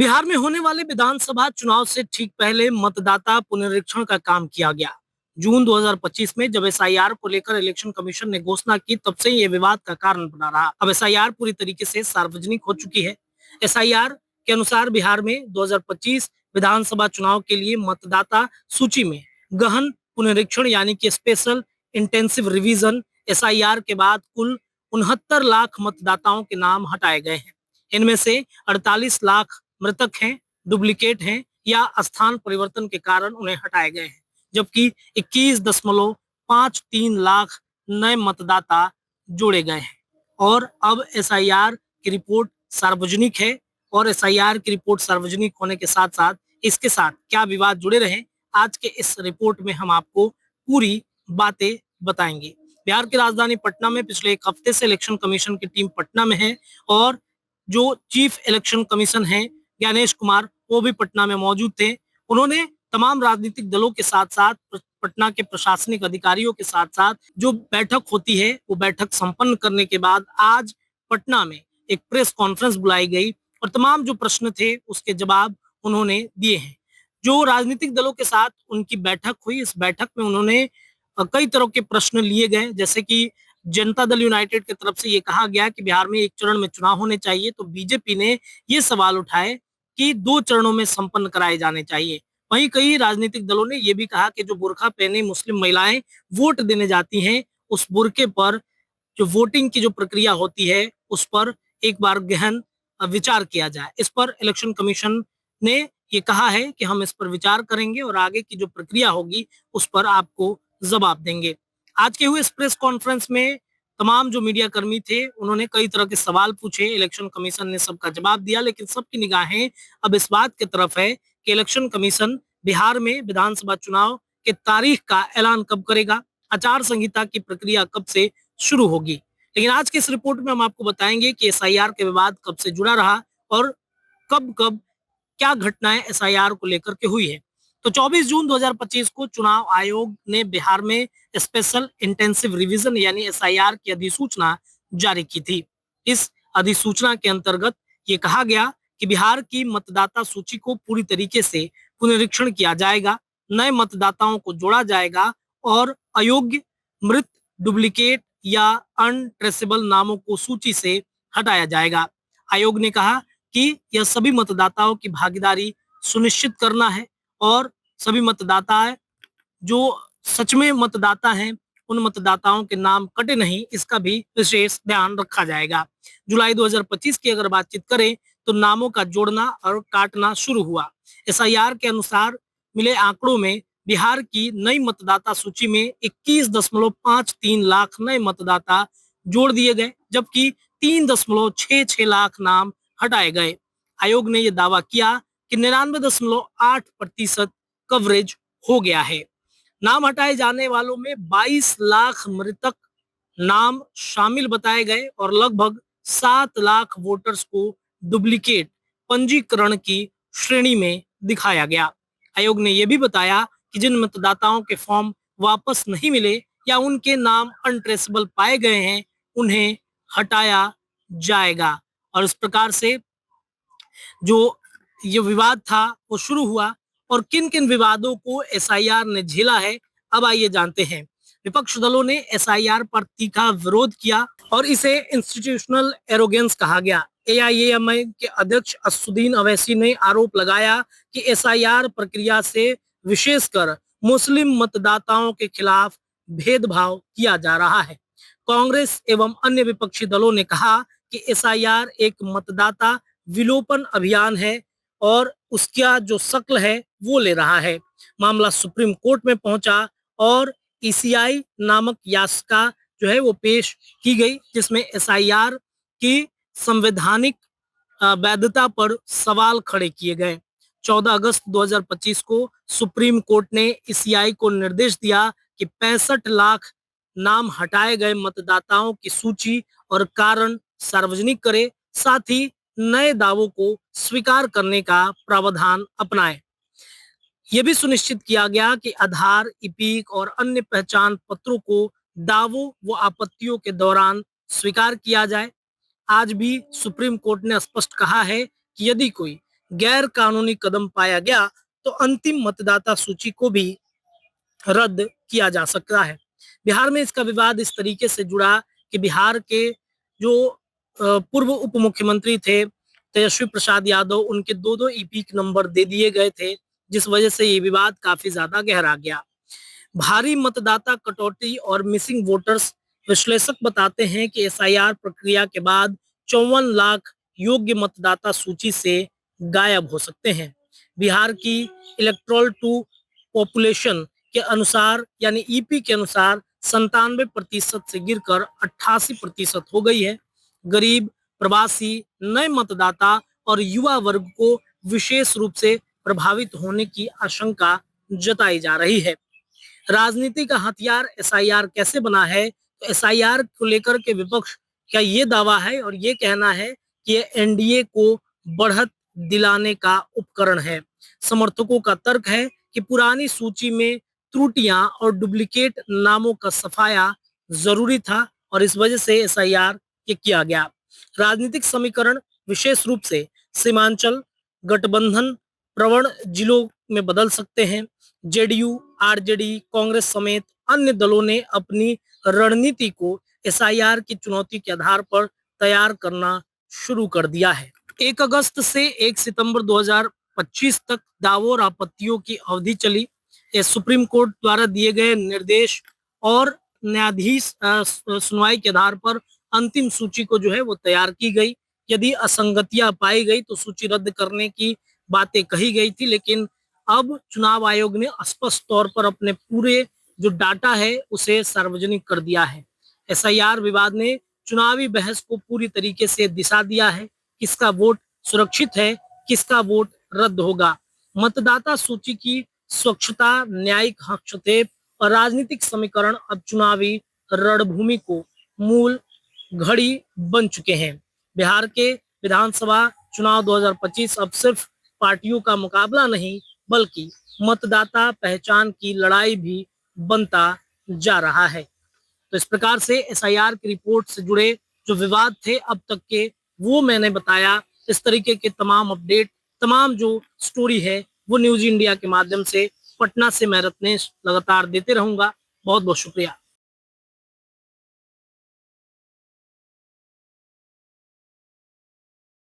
बिहार में होने वाले विधानसभा चुनाव से ठीक पहले मतदाता पुनरीक्षण का काम किया गया। जून 2025 में जब एसआईआर को लेकर इलेक्शन कमीशन ने घोषणा की, तब से ये विवाद का कारण बना रहा। अब एसआईआर पूरी तरीके से सार्वजनिक हो चुकी है। एसआईआर के अनुसार बिहार में 2025 विधानसभा चुनाव के लिए मतदाता सूची में गहन पुनरीक्षण यानी कि स्पेशल इंटेंसिव रिवीजन एसआईआर के बाद कुल 69 लाख मतदाताओं के नाम हटाए गए हैं। इनमें से 48 लाख मृतक हैं, डुप्लीकेट हैं या स्थान परिवर्तन के कारण उन्हें हटाए गए हैं, जबकि 21.53 लाख नए मतदाता जोड़े गए हैं। और अब एसआईआर की रिपोर्ट सार्वजनिक है और एसआईआर की रिपोर्ट सार्वजनिक होने के साथ साथ इसके साथ क्या विवाद जुड़े रहे, आज के इस रिपोर्ट में हम आपको पूरी बातें बताएंगे। बिहार की राजधानी पटना में पिछले एक हफ्ते से इलेक्शन कमीशन की टीम पटना में है और जो चीफ इलेक्शन कमीशन है ज्ञानेश कुमार, वो भी पटना में मौजूद थे। उन्होंने तमाम राजनीतिक दलों के साथ साथ पटना के प्रशासनिक अधिकारियों के साथ साथ जो बैठक होती है वो बैठक संपन्न करने के बाद आज पटना में एक प्रेस कॉन्फ्रेंस बुलाई गई और तमाम जो प्रश्न थे उसके जवाब उन्होंने दिए हैं। जो राजनीतिक दलों के साथ उनकी बैठक हुई, इस बैठक में उन्होंने कई तरह के प्रश्न लिए गए, जैसे कि जनता दल यूनाइटेड की तरफ से ये कहा गया कि बिहार में एक चरण में चुनाव होने चाहिए, तो बीजेपी ने ये सवाल उठाए कि 2 चरणों में संपन्न कराए जाने चाहिए। वहीं कई राजनीतिक दलों ने यह भी कहा कि जो बुर्का पहने मुस्लिम महिलाएं वोट देने जाती हैं, उस बुर्के पर जो वोटिंग की जो प्रक्रिया होती है उस पर एक बार गहन विचार किया जाए। इस पर इलेक्शन कमीशन ने ये कहा है कि हम इस पर विचार करेंगे और आगे की जो प्रक्रिया होगी उस पर आपको जवाब देंगे। आज के हुए इस प्रेस कॉन्फ्रेंस में तमाम जो मीडिया कर्मी थे उन्होंने कई तरह के सवाल पूछे, इलेक्शन कमीशन ने सबका जवाब दिया, लेकिन सबकी निगाहें अब इस बात की तरफ है कि इलेक्शन कमीशन बिहार में विधानसभा चुनाव के तारीख का ऐलान कब करेगा, आचार संहिता की प्रक्रिया कब से शुरू होगी। लेकिन आज के इस रिपोर्ट में हम आपको बताएंगे कि एसआईआर के विवाद कब से जुड़ा रहा और कब कब क्या घटनाएं एसआईआर को लेकर के हुई है। तो 24 जून 2025 को चुनाव आयोग ने बिहार में स्पेशल इंटेंसिव रिवीजन यानी एसआईआर की अधिसूचना जारी की थी। इस अधिसूचना के अंतर्गत ये कहा गया कि बिहार की मतदाता सूची को पूरी तरीके से पुनरीक्षण किया जाएगा, नए मतदाताओं को जोड़ा जाएगा और अयोग्य, मृत, डुप्लीकेट या अनट्रेसेबल नामों को सूची से हटाया जाएगा। आयोग ने कहा कि यह सभी मतदाताओं की भागीदारी सुनिश्चित करना है और सभी मतदाता जो सच में मतदाता हैं उन मतदाताओं के नाम कटे नहीं, इसका भी विशेष ध्यान रखा जाएगा। जुलाई 2025 की अगर बातचीत करें तो नामों का जोड़ना और काटना शुरू हुआ। एसआईआर के अनुसार मिले आंकड़ों में बिहार की नई मतदाता सूची में 21.53 लाख नए मतदाता जोड़ दिए गए, जबकि 3.66 लाख नाम हटाए गए। आयोग ने यह दावा किया कि 99.8% कवरेज हो गया है। नाम हटाए जाने वालों में 22 लाख मृतक नाम शामिल बताए गए और लगभग 7 लाख वोटर्स को डुप्लीकेट पंजीकरण की श्रेणी में दिखाया गया। आयोग ने यह भी बताया कि जिन मतदाताओं के फॉर्म वापस नहीं मिले या उनके नाम अनट्रेसेबल पाए गए हैं उन्हें हटाया जाएगा। और इस प्रकार से जो ये विवाद था वो शुरू हुआ और किन किन विवादों को एसआईआर ने झेला है, अब आइए जानते हैं। विपक्ष दलों ने एसआईआर पर तीखा विरोध किया और इसे इंस्टीट्यूशनल एरोगेंस कहा गया। एआईएमआई के अध्यक्ष असदुद्दीन अवैसी ने आरोप लगाया कि एसआईआर प्रक्रिया से विशेषकर मुस्लिम मतदाताओं के खिलाफ भेदभाव किया जा रहा है। कांग्रेस एवं अन्य विपक्षी दलों ने कहा कि एसआईआर एक मतदाता विलोपन अभियान है और उसका जो शक्ल है वो ले रहा है। मामला सुप्रीम कोर्ट में पहुंचा और ईसीआई नामक याचिका जो है वो पेश की गई, जिसमें एसआईआर की संवैधानिक वैधता पर सवाल खड़े किए गए। 14 अगस्त 2025 को सुप्रीम कोर्ट ने ईसीआई को निर्देश दिया कि 65 लाख नाम हटाए गए मतदाताओं की सूची और कारण सार्वजनिक करे, साथ ही नए दावों को स्वीकार करने का प्रावधान अपनाए। यह भी सुनिश्चित किया गया कि आधार, ईपिक और अन्य पहचान पत्रों को दावों व आपत्तियों के दौरान स्वीकार किया जाए। आज भी सुप्रीम कोर्ट ने स्पष्ट कहा है कि यदि कोई गैर कानूनी कदम पाया गया तो अंतिम मतदाता सूची को भी रद्द किया जा सकता है। बिहार में इसका विवाद इस तरीके से जुड़ा कि बिहार के जो पूर्व उप मुख्यमंत्री थे तेजस्वी प्रसाद यादव, उनके दो दो ईपीक नंबर दे दिए गए थे, जिस वजह से ये विवाद काफी ज्यादा गहरा गया। भारी मतदाता कटौती और मिसिंग वोटर्स, विश्लेषक बताते हैं कि एसआईआर प्रक्रिया के बाद 54 लाख योग्य मतदाता सूची से गायब हो सकते हैं। बिहार की इलेक्ट्रोल टू पॉपुलेशन के अनुसार यानी ईपी के अनुसार 97% से गिरकर 88% हो गई है। गरीब, प्रवासी, नए मतदाता और युवा वर्ग को विशेष रूप से प्रभावित होने की आशंका जताई जा रही है। राजनीति का हथियार एसआईआर कैसे बना है? तो एसआईआर को लेकर के विपक्ष का ये दावा है और ये कहना है कि ये एनडीए को बढ़त दिलाने का उपकरण है। समर्थकों का तर्क है कि पुरानी सूची में त्रुटियां और डुप्लीकेट नामों का सफाया जरूरी था और इस वजह से एसआईआर ये किया गया। राजनीतिक समीकरण विशेष रूप से सीमांचल गठबंधन प्रवण जिलों में बदल सकते हैं। जेडीयू, आरजेडी, कांग्रेस समेत अन्य दलों ने अपनी रणनीति को एसआईआर की चुनौती के आधार पर तैयार करना शुरू कर दिया है। 1 अगस्त से 1 सितंबर 2025 तक दावों और आपत्तियों की अवधि चली। ये सुप्रीम कोर्ट द्वारा दिए गए निर्देश और न्यायाधीश सुनवाई के आधार पर अंतिम सूची को जो है वो तैयार की गई। यदि असंगतियां पाई गई तो सूची रद्द करने की बातें कही गई थी, लेकिन अब चुनाव आयोग ने स्पष्ट तौर पर अपने पूरे जो डाटा है उसे सार्वजनिक कर दिया है। एसआईआर विवाद ने चुनावी बहस को पूरी तरीके से दिशा दिया है। किसका वोट सुरक्षित है, किसका वोट रद्द होगा। मतदाता सूची की स्वच्छता, न्यायिक हस्तक्षेप और राजनीतिक समीकरण अब चुनावी रणभूमि को मूल घड़ी बन चुके हैं। बिहार के विधानसभा चुनाव 2025 अब सिर्फ पार्टियों का मुकाबला नहीं बल्कि मतदाता पहचान की लड़ाई भी बनता जा रहा है। तो इस प्रकार से एसआईआर की रिपोर्ट से जुड़े जो विवाद थे अब तक के, वो मैंने बताया। इस तरीके के तमाम अपडेट, तमाम जो स्टोरी है वो न्यूज इंडिया के माध्यम से पटना से मैं रत्नेश लगातार देते रहूंगा। बहुत बहुत शुक्रिया।